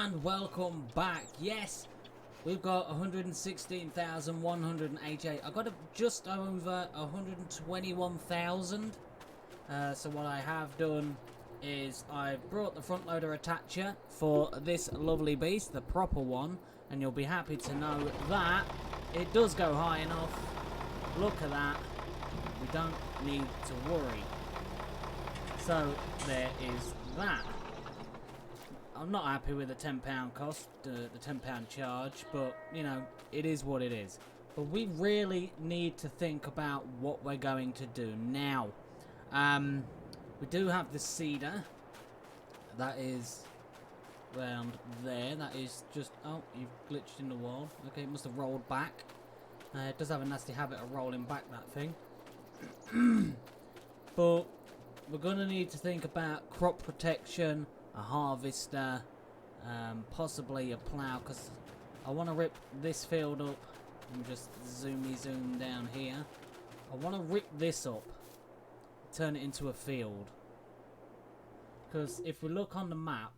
and welcome back. Yes, we've got 116,188. I got just over 121,000. So what I have done is I've brought the front loader attacher for this lovely beast, the proper one, and you'll be happy to know that it does go high enough. Look at that. We don't need to worry. So there is that. I'm not happy with the £10 cost, the £10 charge, but you know, it is what it is. But we really need to think about what we're going to do now. We do have the cedar. That is round there. That is just, oh, you've glitched in the wall. Okay, it must have rolled back. It does have a nasty habit of rolling back, that thing. But we're going to need to think about crop protection, a harvester, possibly a plough, because I want to rip this field up. And just zoom down here. I want to rip this up, turn it into a field. Because if we look on the map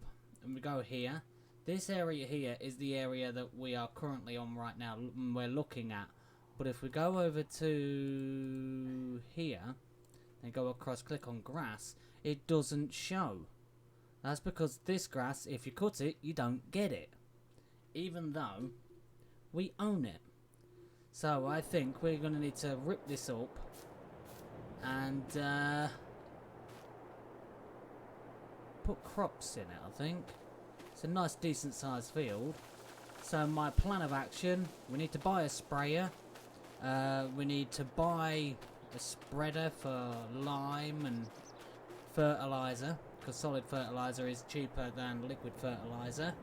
and we go here, this area here is the area that we are currently on right now, we're looking at. But if we go over to here and go across, click on grass, it doesn't show. That's because this grass, if you cut it, you don't get it. Even though we own it. So I think we're going to need to rip this up and put crops in it, I think. It's a nice decent sized field. So my plan of action, we need to buy a sprayer. We need to buy a spreader for lime and fertilizer, because solid fertilizer is cheaper than liquid fertilizer.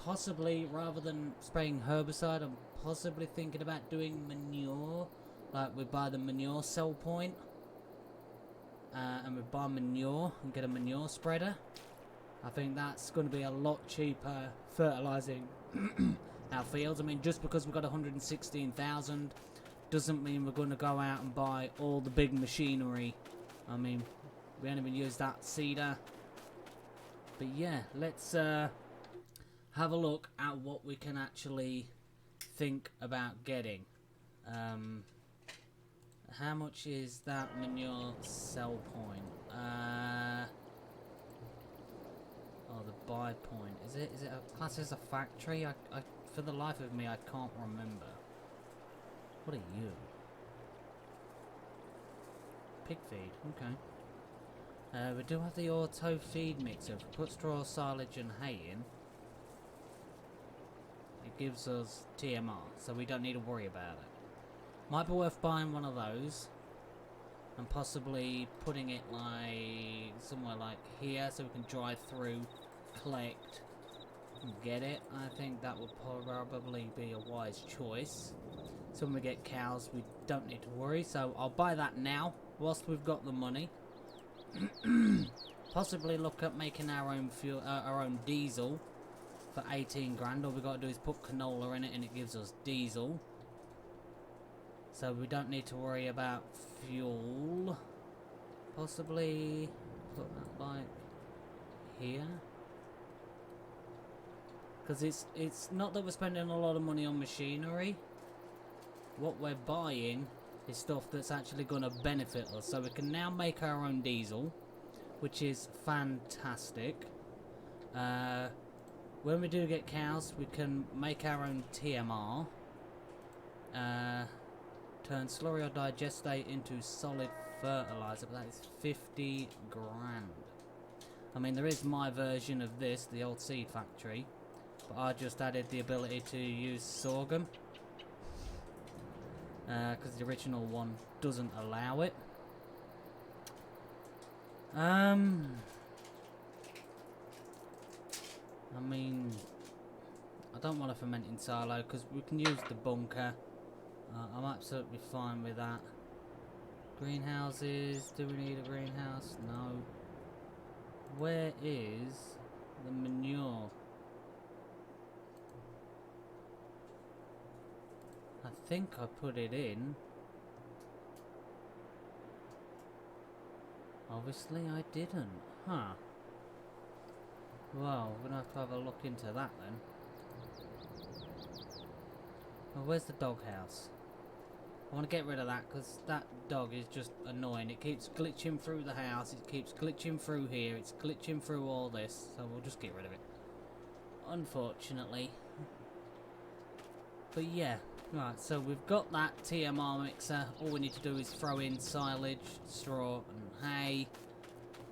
Possibly, rather than spraying herbicide, I'm possibly thinking about doing manure. Like we buy the manure sell point, and we buy manure and get a manure spreader. I think that's going to be a lot cheaper fertilizing our fields. I mean, just because we've got 116,000 doesn't mean we're going to go out and buy all the big machinery. I mean, we only use that cedar. But yeah, let's have a look at what we can actually think about getting. How much is that manure sell point? Oh, the buy point. Is it a class as a factory? I for the life of me, I can't remember. What are you? Pig feed. Okay. We do have the auto feed mixer. If we put straw, silage and hay in, it gives us TMR, so we don't need to worry about it. Might be worth buying one of those and possibly putting it like somewhere like here so we can drive through, collect and get it. I think that would probably be a wise choice. So when we get cows, we don't need to worry. So I'll buy that now whilst we've got the money. Possibly look at making our own fuel, our own diesel for 18 grand. All we got to do is put canola in it and it gives us diesel. So we don't need to worry about fuel. Possibly put that like here. Because it's not that we're spending a lot of money on machinery. What we're buying is stuff that's actually going to benefit us. So we can now make our own diesel, which is fantastic. When we do get cows, we can make our own TMR. Turn slurry or digestate into solid fertilizer, but that is 50 grand. I mean, there is my version of this, the old seed factory, but I just added the ability to use sorghum. Because the original one doesn't allow it. I mean, I don't want a fermenting silo because we can use the bunker. I'm absolutely fine with that. Greenhouses, do we need a greenhouse? No. Where is the manure? I think I put it in. Obviously I didn't. Huh. Well, we're gonna have to have a look into that then. Well, where's the doghouse? I want to get rid of that because that dog is just annoying. It keeps glitching through the house. It keeps glitching through here. It's glitching through all this. So we'll just get rid of it. Unfortunately. But yeah. Right, so we've got that TMR mixer. All we need to do is throw in silage, straw and hay.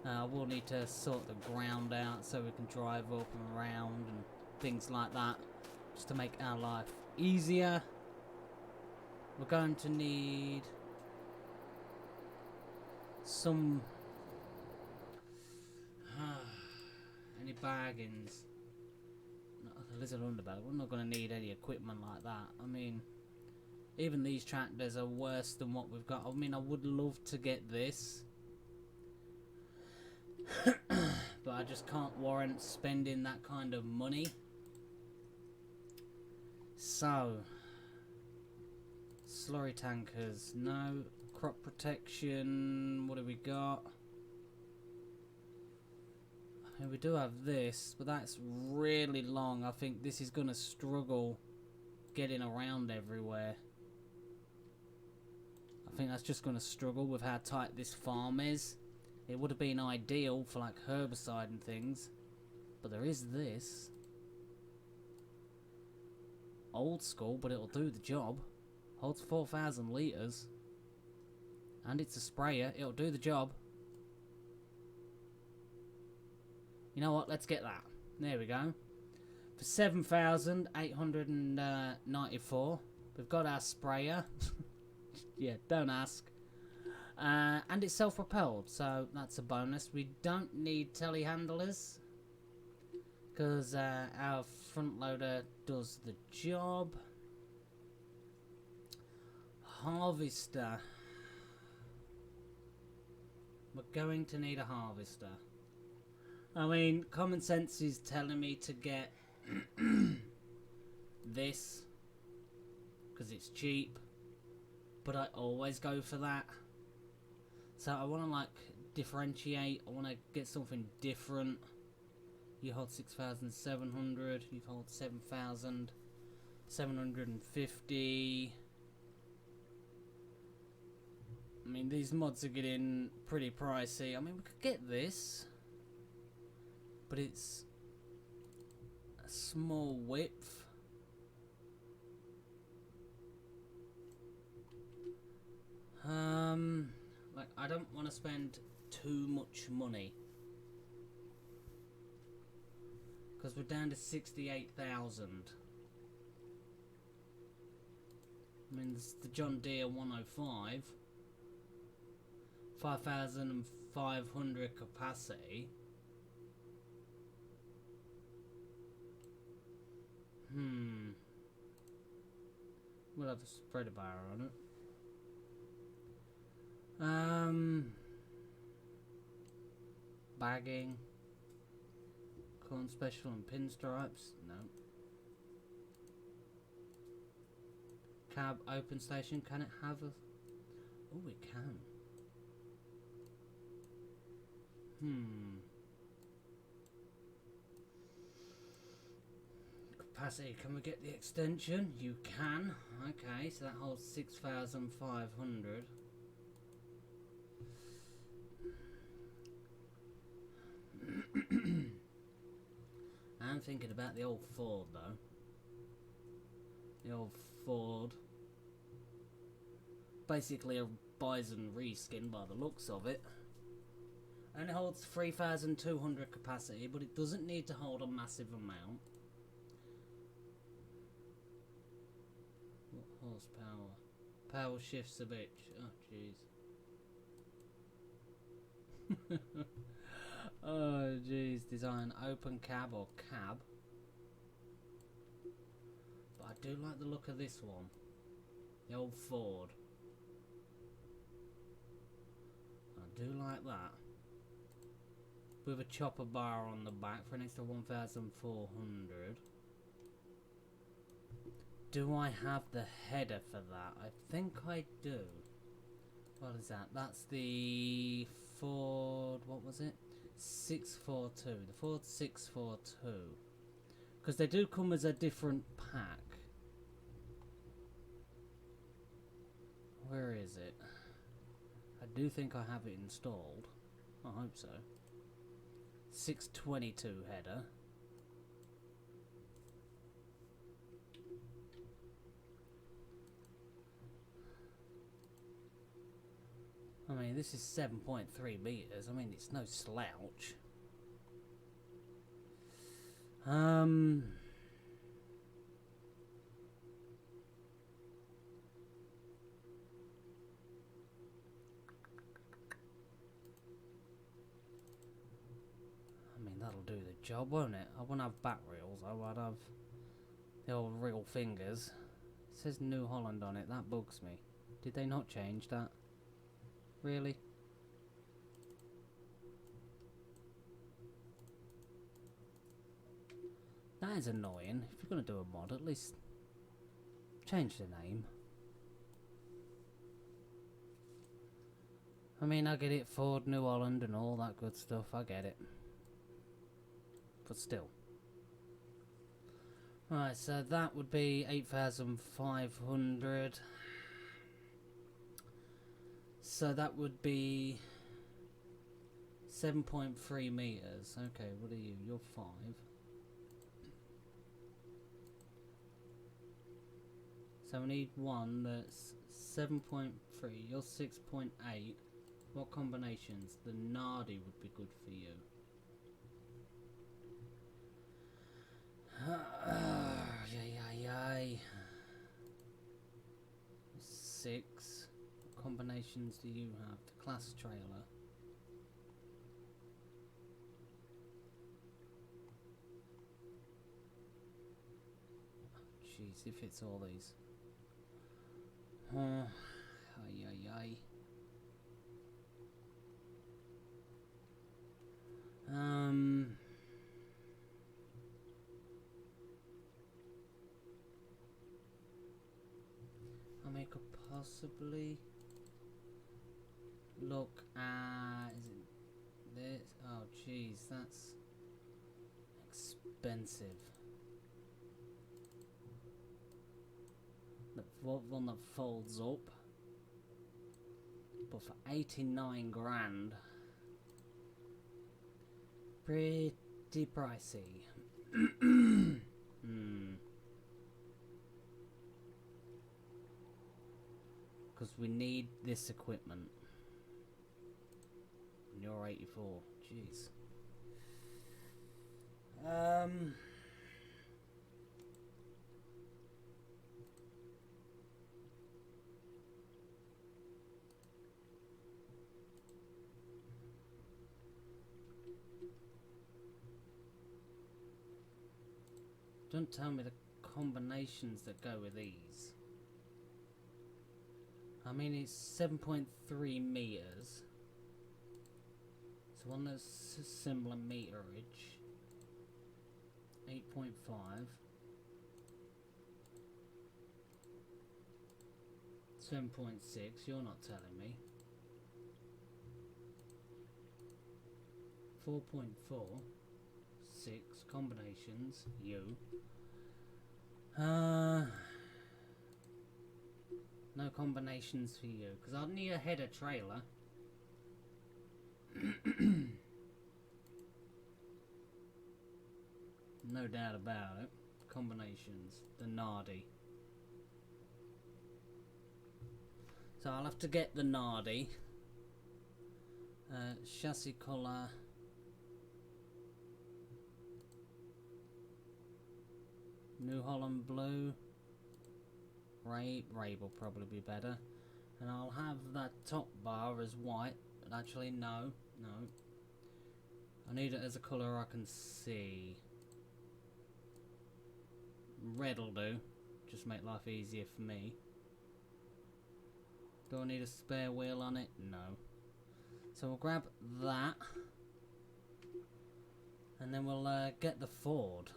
We'll need to sort the ground out so we can drive up and around and things like that. Just to make our life easier. We're going to need some any bargains. No, the lizard underbelly. We're not going to need any equipment like that. I mean, even these tractors are worse than what we've got. I mean, I would love to get this, but I just can't warrant spending that kind of money. So, slurry tankers, no. Crop protection, what do we got? And we do have this, but that's really long. I think this is going to struggle getting around everywhere. I think that's just going to struggle with how tight this farm is. It would have been ideal for like herbicide and things, but there is this. Old school, but it'll do the job. Holds 4,000 litres. And it's a sprayer. It'll do the job. You know what? Let's get that. There we go. For 7,894. We've got our sprayer. Yeah, don't ask. And it's self-propelled, so that's a bonus. We don't need telehandlers, because our front loader does the job. Harvester. We're going to need a harvester. I mean, common sense is telling me to get this, because it's cheap, but I always go for that. So I want to like differentiate. I want to get something different. You hold 6,700. You hold 7,750. I mean, these mods are getting pretty pricey. I mean, we could get this, but it's a small width. Like, I don't want to spend too much money, because we're down to 68,000. I mean, this is the John Deere 105. 5,500 capacity. We'll have a spreader bar on it. Bagging. Corn special and pinstripes. No. Cab open station. Can it have a... Oh, it can. Capacity. Can we get the extension? You can. Okay, so that holds 6,500. I'm thinking about the old Ford though. The old Ford. Basically a Bison reskin by the looks of it. And it holds 3,200 capacity, but it doesn't need to hold a massive amount. What horsepower? Power shifts a bitch. Oh jeez. Oh jeez, design open cab or cab. But I do like the look of this one. The old Ford. I do like that. With a chopper bar on the back for an extra 1,400. Do I have the header for that? I think I do. What is that? That's the Ford, what was it? 642. The Ford 642. Because they do come as a different pack. Where is it? I do think I have it installed. I hope so. 622 header. I mean, this is 7.3 meters. I mean, it's no slouch. I mean, that'll do the job, won't it? I won't have back reels. I would have the old real fingers. It says New Holland on it. That bugs me. Did they not change that? Really? That is annoying. If you're going to do a mod, at least change the name. I mean, I get it, Ford, New Holland and all that good stuff. I get it. But still. Right, so that would be 8,500. So that would be 7.3 meters. Okay, what are you? You're 5. So we need one that's 7.3. You're 6.8. What combinations? The Nardi would be good for you. Yay. 6. What combinations do you have? The class trailer. Jeez, if it's all these. Yay. I mean, could possibly look at, is it this? Oh jeez, that's expensive. The one that folds up, but for 89 grand, pretty pricey. Because we need this equipment. And you're 84. Jeez. Don't tell me the combinations that go with these. I mean, it's 7.3 meters. So one that's similar meterage. 8.5. 7.6, you're not telling me. 4.4. 6 combinations, you. No combinations for you, because I'll need a header trailer. No doubt about it. Combinations, the Nardi. So I'll have to get the Nardi. Chassis colour. New Holland blue. Ray will probably be better. And I'll have that top bar as white. But actually, no. I need it as a colour I can see. Red'll do. Just make life easier for me. Do I need a spare wheel on it? No. So we'll grab that. And then we'll get the Ford.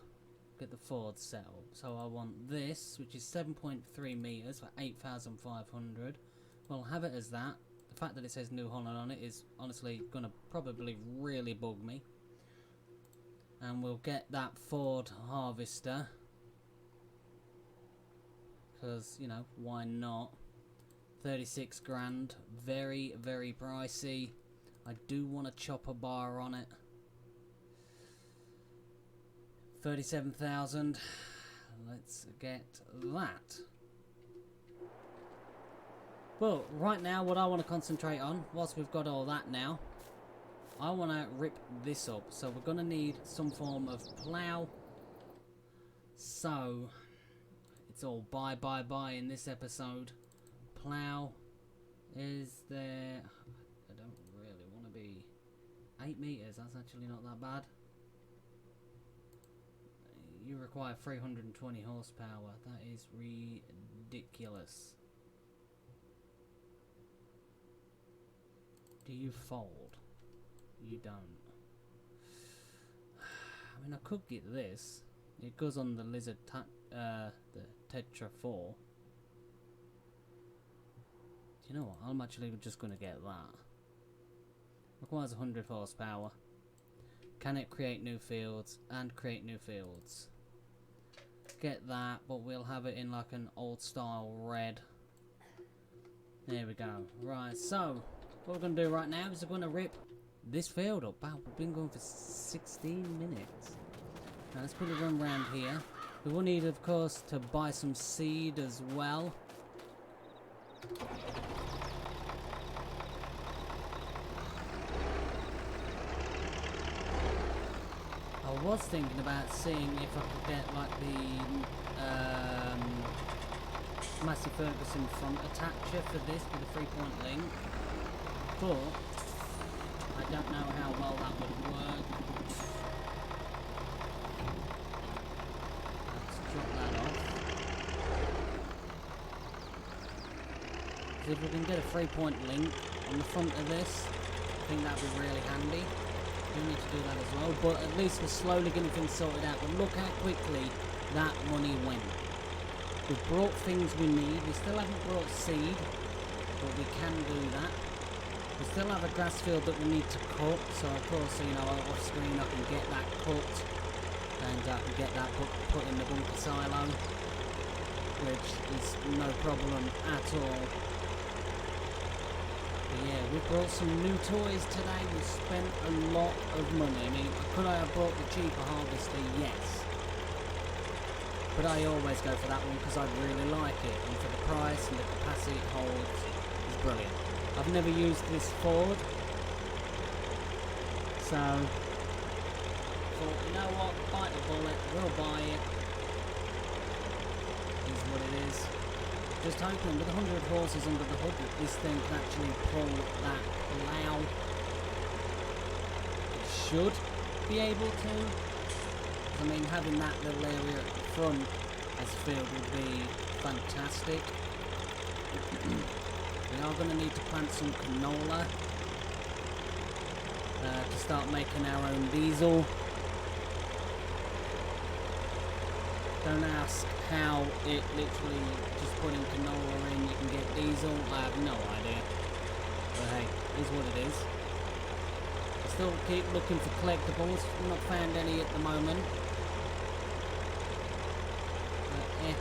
Get the Ford set up. So I want this, which is 7.3 meters for 8,500. We'll have it as that. The fact that it says New Holland on it is honestly going to probably really bug me. And we'll get that Ford Harvester. Because, you know, why not? 36 grand. Very, very pricey. I do want a chopper bar on it. 37,000. Let's get that. Well, right now what I want to concentrate on, whilst we've got all that now, I want to rip this up. So we're going to need some form of plough. So it's all buy in this episode. Plough. Is there... I don't really want to be... 8 meters, that's actually not that bad. You require 320 horsepower. That is ridiculous. Do you fold? You don't. I mean, I could get this. It goes on the Lizard, the Tetra 4. Do you know what? I'm actually just going to get that. Requires 100 horsepower. Can it create new fields? And create new fields. Get that, but we'll have it in like an old style red. There we go. Right, so what we're going to do right now is we're going to rip this field up. Wow, we've been going for 16 minutes. Now let's put it around here. We will need, of course, to buy some seed as well. I was thinking about seeing if I could get like the Massey Ferguson front attacher for this with a 3-point link, but I don't know how well that would work. Let's drop that off. So if we can get a 3-point link on the front of this, I think that would be really handy. We need to do that as well, but at least we're slowly getting things sorted out. But look how quickly that money went. We've brought things we need. We still haven't brought seed, but we can do that. We still have a grass field that we need to cut, so of course, you know, off screen I can get that cut, and I can get that put in the bunker silo, which is no problem at all. But yeah, we brought some new toys today. We spent a lot of money. I mean, could I have bought the cheaper harvester? Yes. But I always go for that one because I really like it. And for the price and the capacity it holds, it's brilliant. I've never used this Ford. So, thought, you know what? Bite the bullet. We'll buy it. Is what it is. Just hoping with 100 horses under the hood that this thing can actually pull that plough. It should be able to. I mean, having that little area at the front as field would be fantastic. We are going to need to plant some canola to start making our own diesel. Don't ask how it literally just putting canola in you can get diesel. I have no idea. But hey, it is what it is. I still keep looking for collectibles. I've not found any at the moment. But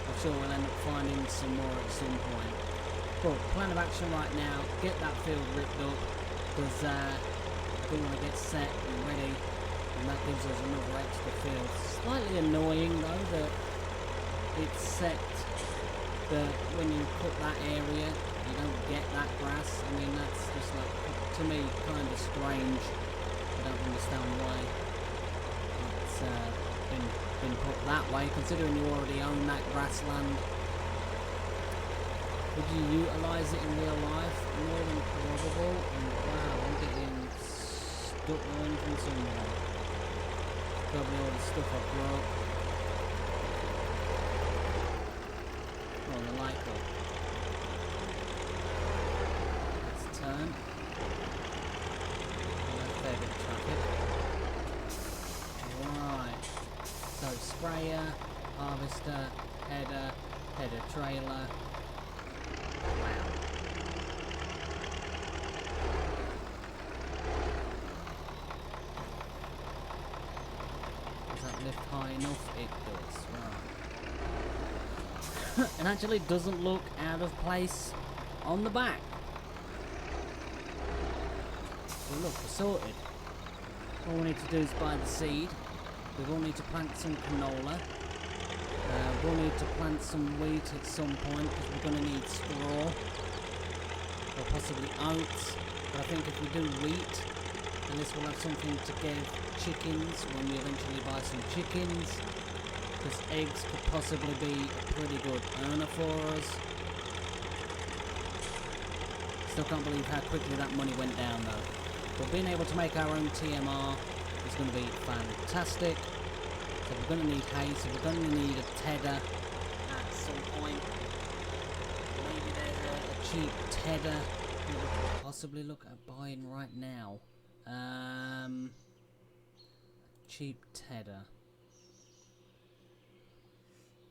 I'm sure we'll end up finding some more at some point. But plan of action right now, get that field ripped up, because I do want to get set and ready. And that gives us another extra field. Slightly annoying though that it's set that when you cut that area you don't get that grass. I mean, that's just like, to me, kind of strange. I don't understand why it's been put that way, considering you already own that grassland. Would you utilise it in real life? More than probable. And wow, I'm getting stuck going from somewhere. Probably all the stuff I brought. Oh, the light bulb. Let's turn. Fair bit of traffic. Right. So sprayer, harvester, header trailer. Wow. lift high enough? It does. Right. It actually doesn't look out of place on the back. So look, we're sorted. All we need to do is buy the seed. We will need to plant some canola. We'll need to plant some wheat at some point because we're going to need straw. Or possibly oats. But I think if we do wheat, then this will have something to give chickens when we eventually buy some chickens. Because eggs could possibly be a pretty good earner for us. Still can't believe how quickly that money went down though. But being able to make our own TMR is going to be fantastic. So we're going to need hay, so we're going to need a tedder at some point. Maybe there's a cheap tedder we could possibly look at buying right now. Cheap tedder.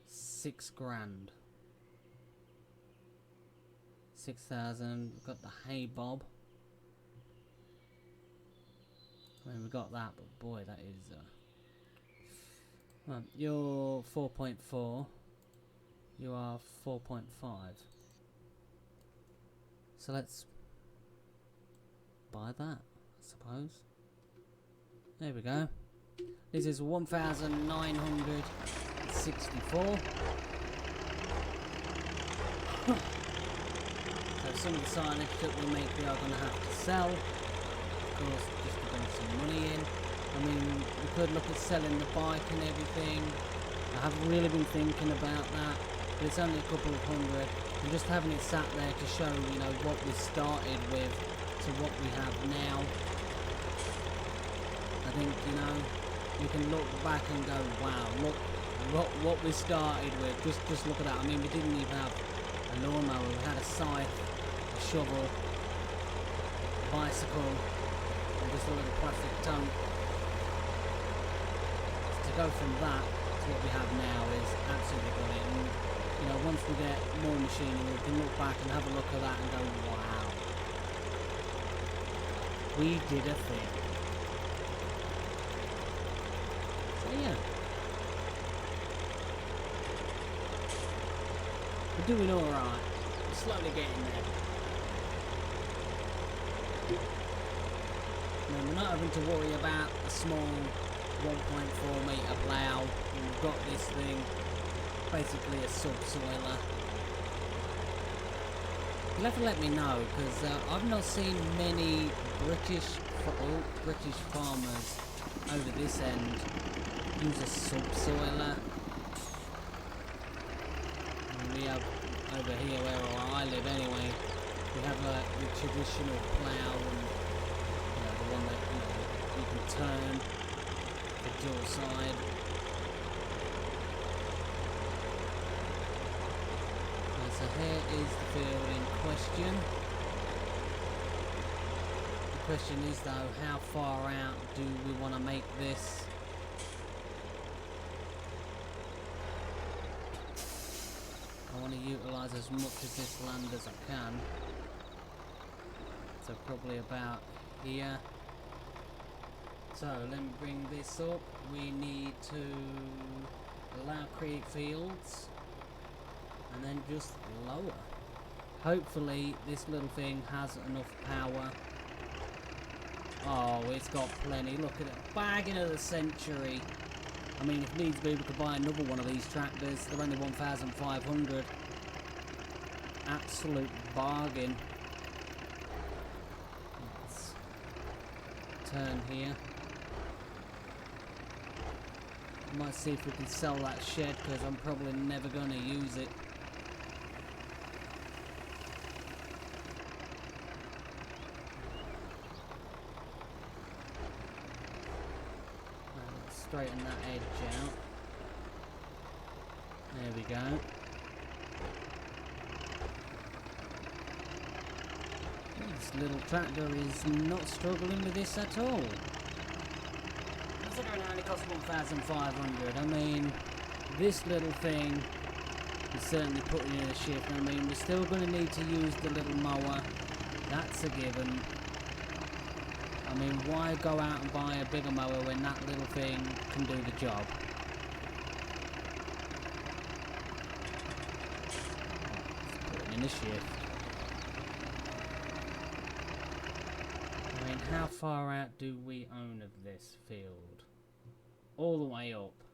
6 grand. 6,000. We've got the hay bob. I mean, we got that, but boy, that is. Well, you're 4.4. You are 4.5. So let's buy that, I suppose. There we go. This is 1,964. So some of the signage that we make, we are going to have to sell. Of course, just to bring some money in. I mean, we could look at selling the bike and everything. I haven't really been thinking about that, but it's only a couple of hundred. And just having it sat there to show, you know, what we started with to what we have now. I think, you know, we can look back and go, wow, look what we started with. Just look at that. I mean, we didn't even have a lawnmower. We had a scythe, a shovel, a bicycle, and just a little plastic tongue. To go from that to what we have now is absolutely brilliant. And, you know, once we get more machinery, we can look back and have a look at that and go, wow, we did a thing. So yeah, we're doing all right. We're slowly getting there. And we're not having to worry about a small 1.4 metre plough. We've got this thing, basically a subsoiler. You'll have to let me know, because I've not seen many British farmers over this end use a subsoiler. And we have over here, where I live anyway, we have like the traditional plough, and you know, the one that you can turn the dual side. And so here is the field in question. The question is though, how far out do we want to make this? I want to utilise as much of this land as I can. So probably about here. So let me bring this up. We need to allow create fields and then just lower. Hopefully this little thing has enough power. Oh, it's got plenty. Look at it. Bargain of the century. I mean, if needs be, we could buy another one of these tractors. They're only 1,500. Absolute bargain. Let's turn here. I might see if we can sell that shed, because I'm probably never going to use it. Straighten that edge out. There we go. This little tractor is not struggling with this at all. Considering it only costs 1,500, I mean, this little thing is certainly putting in a shift. I mean, we're still going to need to use the little mower. That's a given. I mean, why go out and buy a bigger mower when that little thing can do the job? the shift. I mean, how far out do we own of this field? All the way up.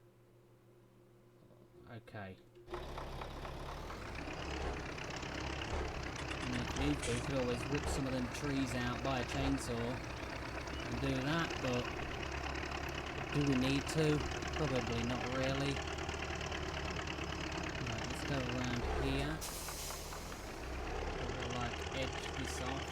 Okay. We could always rip some of them trees out by a chainsaw and do that, but do we need to? Probably not really. Right, let's go around here. We'll like edge this off.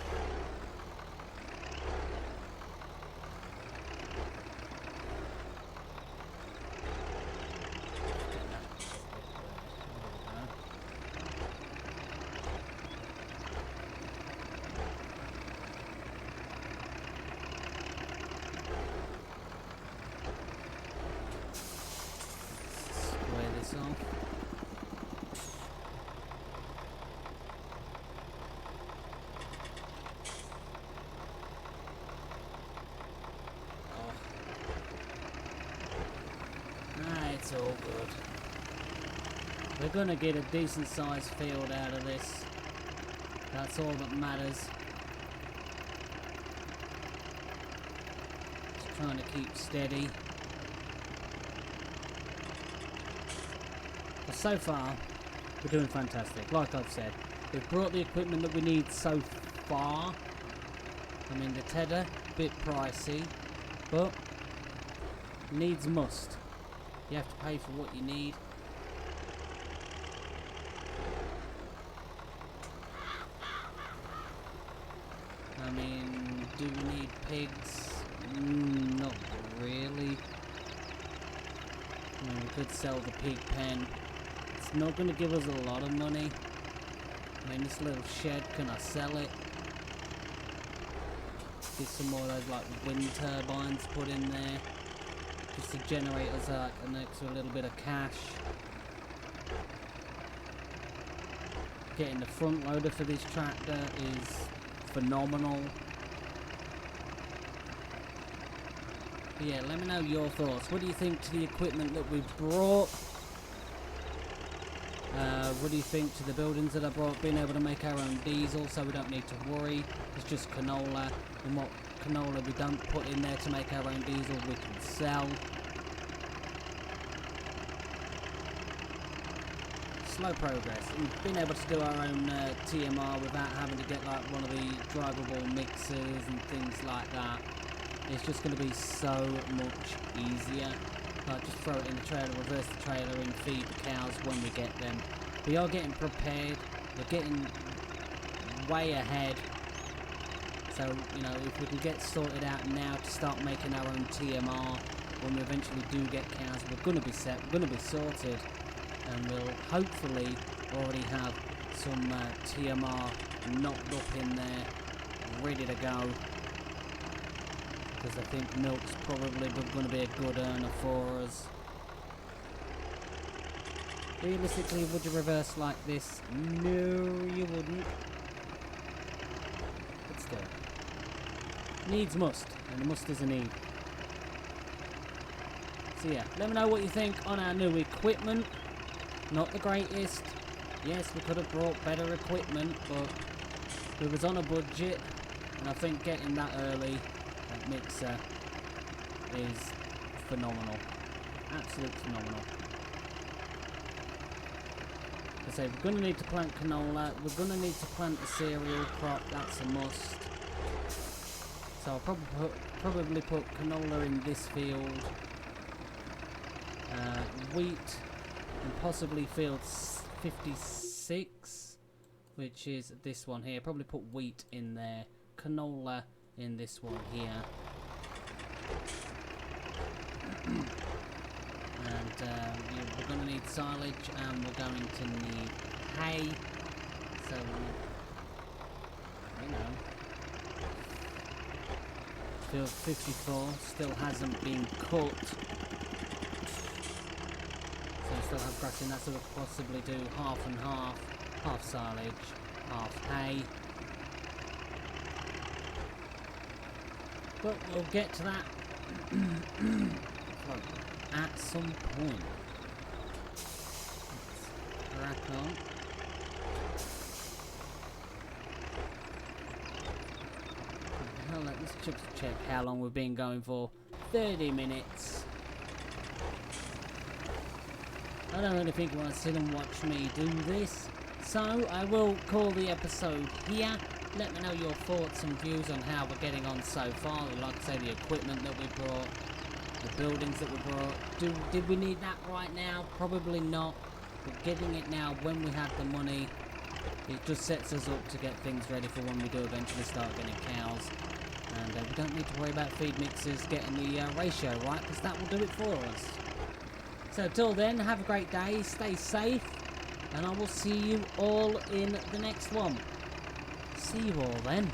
It's all good. We're gonna get a decent sized field out of this. That's all that matters. Just trying to keep steady. But so far, we're doing fantastic. Like I've said, we've brought the equipment that we need so far. I mean, the tedder, bit pricey, but needs must. You have to pay for what you need. I mean, do we need pigs? Not really. I mean, we could sell the pig pen. It's not going to give us a lot of money. I mean, this little shed, can I sell it? Get some more of those like wind turbines put in there. Just to generate us an extra little bit of cash. Getting the front loader for this tractor is phenomenal. But yeah, let me know your thoughts. What do you think to the equipment that we've brought? What do you think to the buildings that I brought? Being able to make our own diesel so we don't need to worry. It's just canola, and what canola we don't put in there to make our own diesel we can sell. Slow progress, and being able to do our own TMR without having to get like one of the drivable mixers and things like that. It's just going to be so much easier. Like just throw it in the trailer, reverse the trailer and feed the cows when we get them. We are getting prepared, we're getting way ahead. So, you know, if we can get sorted out now to start making our own TMR, when we eventually do get cows, we're going to be set, we're going to be sorted. And we'll hopefully already have some TMR knocked up in there, ready to go. Because I think milk's probably going to be a good earner for us. Realistically, would you reverse like this? No, you wouldn't. But still. Needs must, and the must is a need. So yeah, let me know what you think on our new equipment. Not the greatest. Yes, we could have brought better equipment, but we was on a budget, and I think getting that early, that mixer, is phenomenal. Absolutely phenomenal. I say we're going to need to plant canola, we're going to need to plant a cereal crop, that's a must. So I'll probably put canola in this field, wheat, and possibly field 56, which is this one here. Probably put wheat in there, canola in this one here. And we're going to need silage, and we're going to need hay. So, you know, field 54 still hasn't been cut. So we still have grass in that, so we'll possibly do half and half. Half silage, half hay. But we'll get to that at some point. Let's crack on. let's just check how long we've been going for. 30 minutes. I don't really think you want to sit and watch me do this, so I will call the episode here. Let me know your thoughts and views on how we're getting on so far. Like I say, the equipment that we brought, the buildings that we brought. Did we need that right now? Probably not. We're getting it now when we have the money. It just sets us up to get things ready for when we do eventually start getting cows. And we don't need to worry about feed mixers getting the ratio right, because that will do it for us. So till then, have a great day, stay safe, and I will see you all in the next one. See you all then.